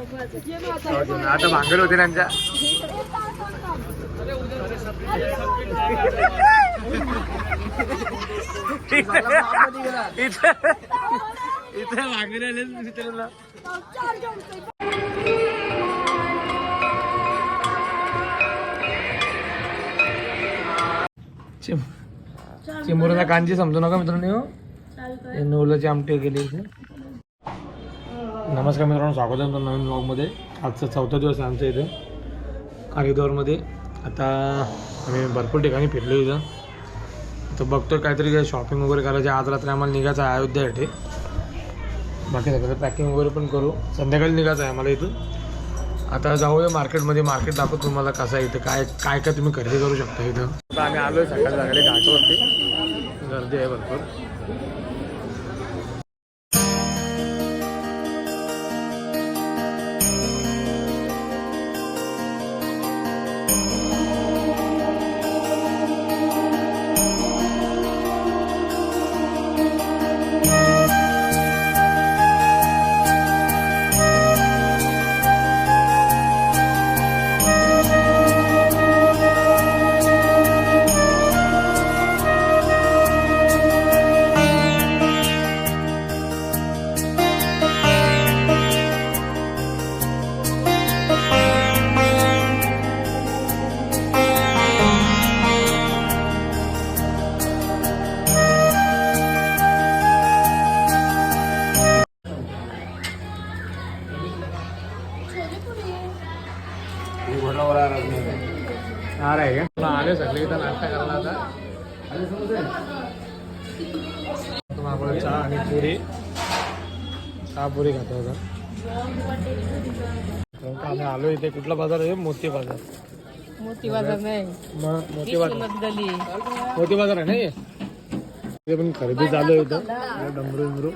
आता भांगर होते त्यांच्या इथे भांगर आले मित्रांना. चिमुराला कांजी समजू नका मित्रांनो. नवलाची आमटी केली इथे. नमस्कार मित्रांनो, स्वागत आहे नवीन ब्लॉगमध्ये. आजचा चौथा दिवस आहे आमच्या इथं हरिद्वारमध्ये. आता आम्ही भरपूर ठिकाणी फिरलो इथं. तर बघतोय काहीतरी शॉपिंग वगैरे करायची. आज रात्री आम्हाला निघायचं आहे अयोध्यासाठी. बाकी सगळं पॅकिंग वगैरे पण करू. संध्याकाळी निघायचं आहे आम्हाला इथून. आता जाऊया मार्केटमध्ये. मार्केट दाखवतो तुम्हाला कसं आहे इथं, काय काय काय तुम्ही खरेदी करू शकता इथं. आता आम्ही आलो आहे सकाळी सकाळी घाटावरती. गर्दी आहे भरपूर. आले सगळे इथं नाश्ता करायला. आता तुम्हाला चहा आणि पुरी, चहा पुरी खातो होता. आम्ही आलो इथे. कुठला बाजार आहे? मोती बाजार. मोती बाजार नाही, मोती बाजार. मोती बाजार आहे ना हे. इथे पण खरेदी चालू आहे इथं. डमरू बिमरू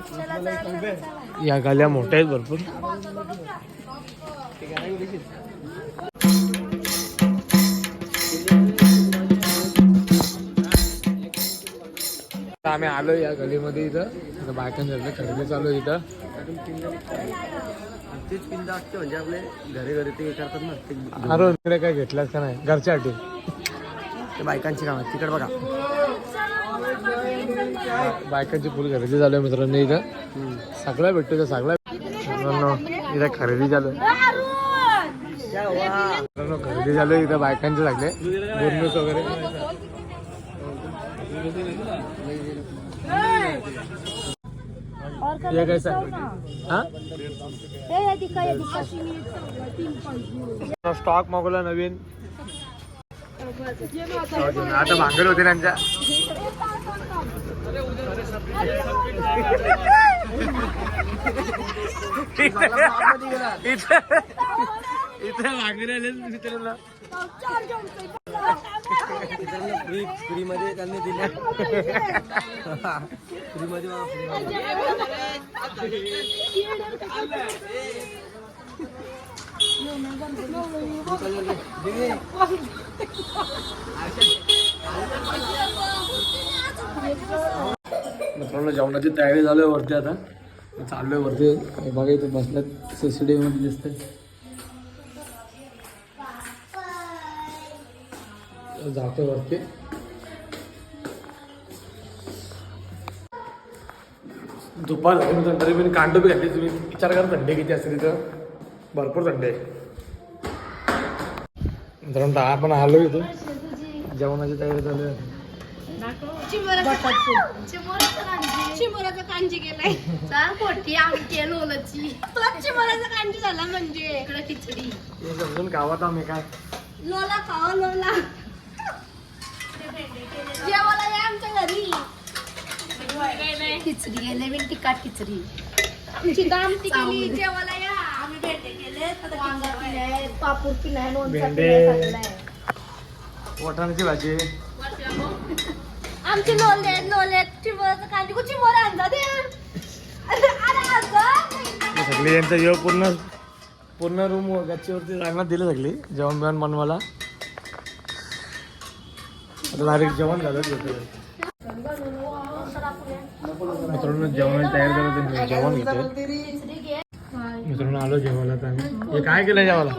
या गाल्या मोठ्या आहेत भरपूर. आम्ही आलो या गलीमध्ये. इथं बायकांच्या खरेदी चालू आहे इथं. तेच पिंड असते म्हणजे आपले घरी घरी ते करतात ना. अरे इकडे काय घेतलास का नाही घरच्यासाठी? ते बायकांची कामं तिकडे बघा. बायकांची फुल खरेदी चालू आहे मित्रांनो इथं. सगळं भेटतो इथं. सगळं मित्रांनो इथं खरेदी चालू आहे. मित्रांनो खरेदी चालू आहे इथं बायकांचे सगळे बोनस वगैरे. ये कैसा हाँ स्टॉक मागवला नवीन. आता भांगर होते त्यांच्या इथे भांगर आले मित्रांना. फ्री मध्ये त्यांनी दिल्या. फ्री मध्ये मित्रांनो जेवणाची तयारी झाली आहे वरती. आता चाललोय वरती. काही बघा इथे बसल्यात CCTV मध्ये दिसतंय. जातो वरती. दुपार झाली तरी पण कांडोबी घातली. तुम्ही विचार करा थंडी किती असते तिथं. भरपूर थंडी आहे मित्रांनो. आपण आलो इथं. जेवणाची तयारी चालू आहे. चिमुराचा कांजी केलाय. पोटी आमटी लोलाची चिमुराचा कांजी झाला म्हणजे इकडे खिचडी. हे समजून गावात आम्ही काय लोला खावा लोला. जेवायला या आमच्या घरी. खिचडी केले मी तिखट खिचडी. आमटी केली. जेवायला या. आम्ही भेंडे केले, वांगा केलाय, पापूड केलाय, लोणचं केलाय, वाटाण्याची भाजी. आमची लोले लोले चिमोराचं कांदी को चिमोरा आणजा दे. अरे सगळी यांचं जेवण पूर्ण रूम गच्चीवरती रांगणात दिलं सगळी जेवण बिवण बनवायला. आता डायरेक्ट जेवण झालं. मित्रांनो जेवणाची तयारी करत जेवण घेतोय. मित्रांनो आलो जेवायला तर आम्ही. हे काय केलं जेवायला?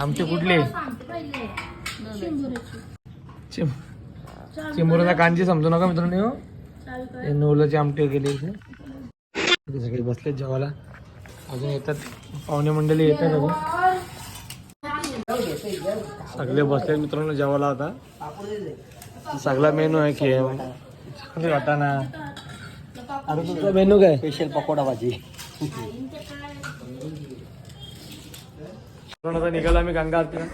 आमचे कुठले चिंबोराचा कांजी समजू नका मित्रांनो. हे नवलाची आमटे केले इथे. सगळे बसलेत जेवायला. अजून येतात पाहुणे मंडळी येतात अजून. सगळे बसलेत मित्रांनो जेवायला. आता सगळा मेनू आहे की वाटाणा. अरे तुझा मेनू काय? स्पेशल पकोडा भाजी. आता निघाला आम्ही गंगा आरतीला.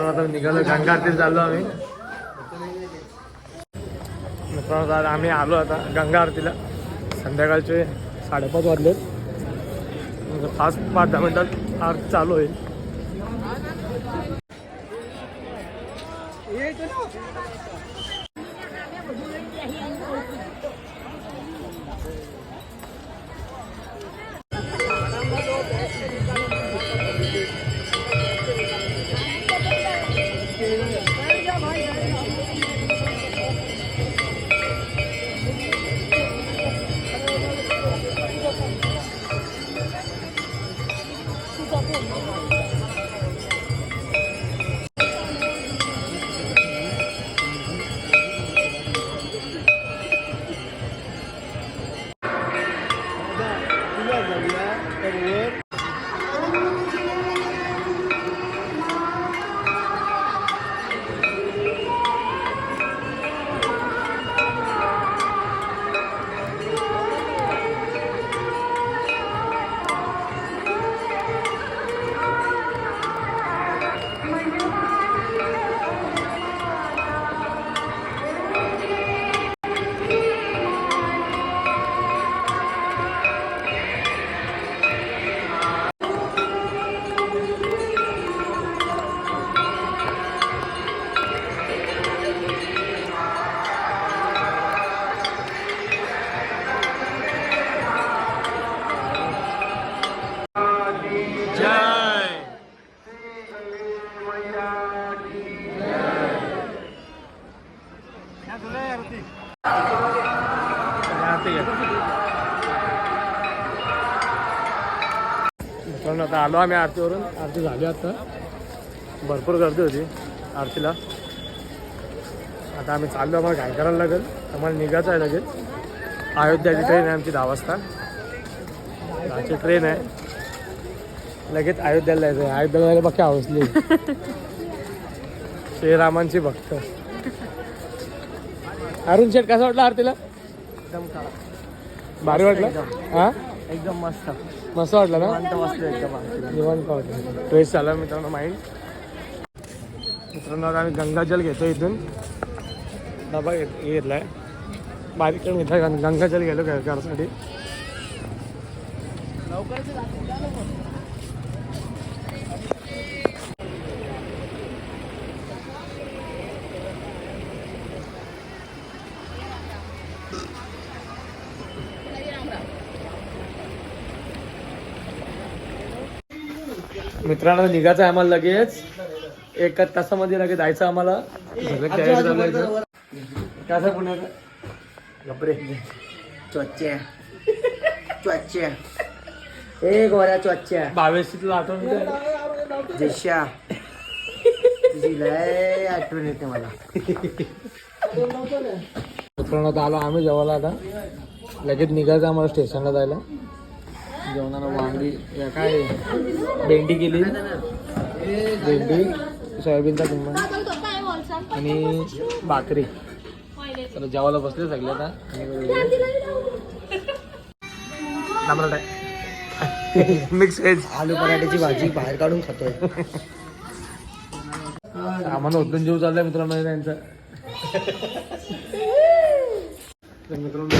आता निघालो गंगा आरतीला चाललो आम्ही. मित्रांनो आम्ही आलो आता गंगा आरतीला. संध्याकाळचे 5:30 वाजलेत. 5-10 मिनिटात आरती चालू होईल. मित्रांनो आता आलो आम्ही आरतीवरून. आरती झाली आता. भरपूर गर्दी होती आरतीला. आता आम्ही चाललो. आम्हाला काय करायला लागेल? आम्हाला निघायचं आहे लगेच. अयोध्याची ट्रेन आहे आमची 10 वाजता. 10ची ट्रेन आहे. लगेच अयोध्याला जायचं आहे. अयोध्याला जायला बाकी हवसली श्रीरामांची भक्त. अरुण शेठ कसा वाटला आरतीला? एकदम भारी वाटलं? हा एकदम मस्त मस्त वाटलं ना? एकदम. निवांत वाटलं. फ्रेश झाला मित्रांनो माइंड. मित्रांनो आता आम्ही गंगाजल घेतो इथून. डबा घेतलाय बारीक करून घेतला. गंगाजल गेलो घरसाठी. मित्रांनो निघायचं आहे आम्हाला लगेच. 1 तासामध्ये लगेच जायचं आम्हाला. कसं पुण्याचं गपरे चोच्या चोच्या ए गोऱ्या चोच्या 22 आठवण जशा तुझी लय आठवण येते मला. मित्रांनो आता आलो आम्ही जेवायला. आता लगेच निघायचं आम्हाला स्टेशनला जायला. जेवणाला वांगी काय भेंडी केली. भेंडी सोयाबीनचा किंमत आणि भाकरी. तर जेवायला बसले सगळे आता. मिक्स व्हेज आलू पराठ्याची भाजी बाहेर काढून खातोय. आम्हाला उद्दून जीव चाललाय मित्रांनो त्यांचा. तर मित्रांनो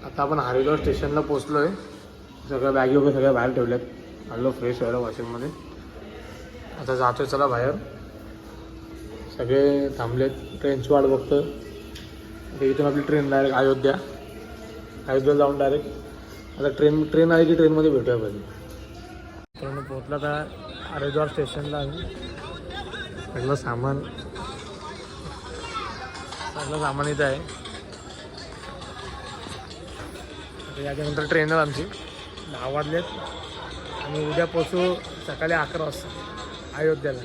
आता आपण हरिद्वार स्टेशनला पोहोचलोय. सगळ्या बॅगी वगैरे सगळ्या बाहेर ठेवल्यात. आलो फ्रेश व्हायला वॉशिंगमध्ये. आता जातोय चला बाहेर. सगळे थांबलेत. ट्रेनची वाट बघतो. इथून आपली ट्रेन डायरेक्ट अयोध्याला जाऊन डायरेक्ट. आता ट्रेन आली की ट्रेनमध्ये भेटूया पाहिजे. मित्रांनो पोहोचला. आता हरिद्वार स्टेशनला आम्ही सगळं सामान इथं आहे. आता याच्यानंतर ट्रेन आहे आमची 10 वाजलेत आणि उद्या पोचू सकाळी 11 वाजता अयोध्याला.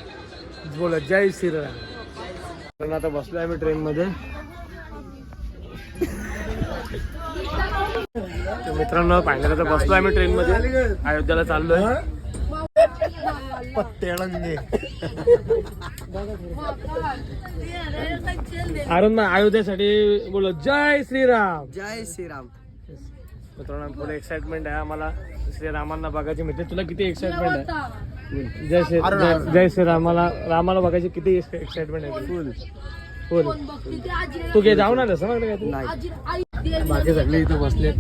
बोला जय श्रीराम. पण आता बसलो आहे मी ट्रेनमध्ये. तर मित्रांनो फायनल आता बसलो आहे मी ट्रेनमध्ये अयोध्याला चाललोय. पत्तेळंगे अरुण अयोध्येसाठी बोल जय श्रीराम. जय श्रीराम. मित्रांनो पुढे एक्साइटमेंट आहे आम्हाला श्रीरामांना बघायची मिळते. तुला किती एक्साइटमेंट आहे? जय श्रीरामाला रामाला बघायची किती एक्साइटमेंट आहे? फुल फुल. तू घे जाऊ ना तसं मग काय बाकी सगळे इथं बसले.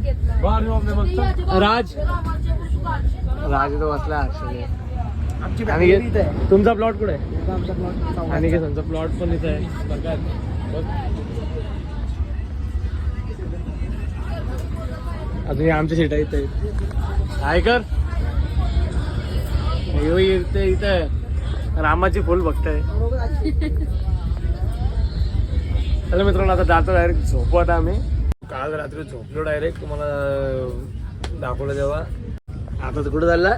राज इथं बसला. आमची आणि बॅटरी इथं आहे. तुमचा प्लॉट कुठे आहे? आमचा प्लॉट आणि त्यांचा प्लॉट पण इथं आहे. बघा बघ. अजून आमच्या सीटा इथं आहेत. ऐकर इथं रामाची फुल बघताय. चला मित्रांनो आता जातो डायरेक्ट झोपू. आता आम्ही काल रात्री झोपलो डायरेक्ट तुम्हाला दाखवलं तेव्हा. आता तर कुठं चालला?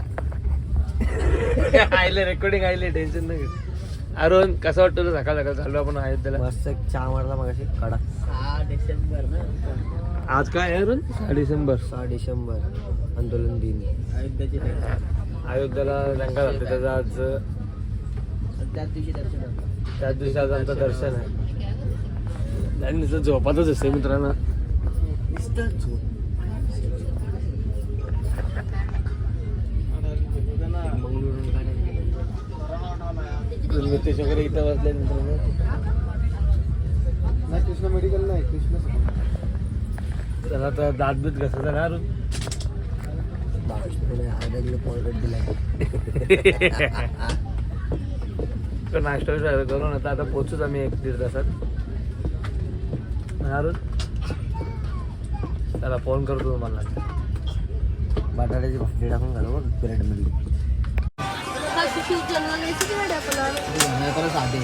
आयले रेकॉर्डिंग आयले टेन्शन नाही. अरुण कसं वाटतं तुला? सकाळ सकाळ चाललो आपण अयोध्येला. मस्त चहा मारला मगाशी कडा. 6 डिसेंबर ना. आज काय आहे अरुण? 6 डिसेंबर. 6 डिसेंबर आंदोलन दिन. अयोध्येला रंगा झालते त्याचं आज. त्याच दिवशी आज आमचं दर्शन आहे. आणि नुसतं झोपातच असते मित्रांनो. नितेश वगैरे इथं बसले मित्रांनो. कृष्ण मेडिकल नाही कृष्ण. त्याला तर दात बीत घसरला ना अरुण. नाश्ता करून आता पोहोचूच आम्ही 1-1.5 तासात. अरुण त्याला फोन करतो तुम्हाला. बटाट्याची भाकरी टाकून घालू बघ पिरियड मध्ये. साधे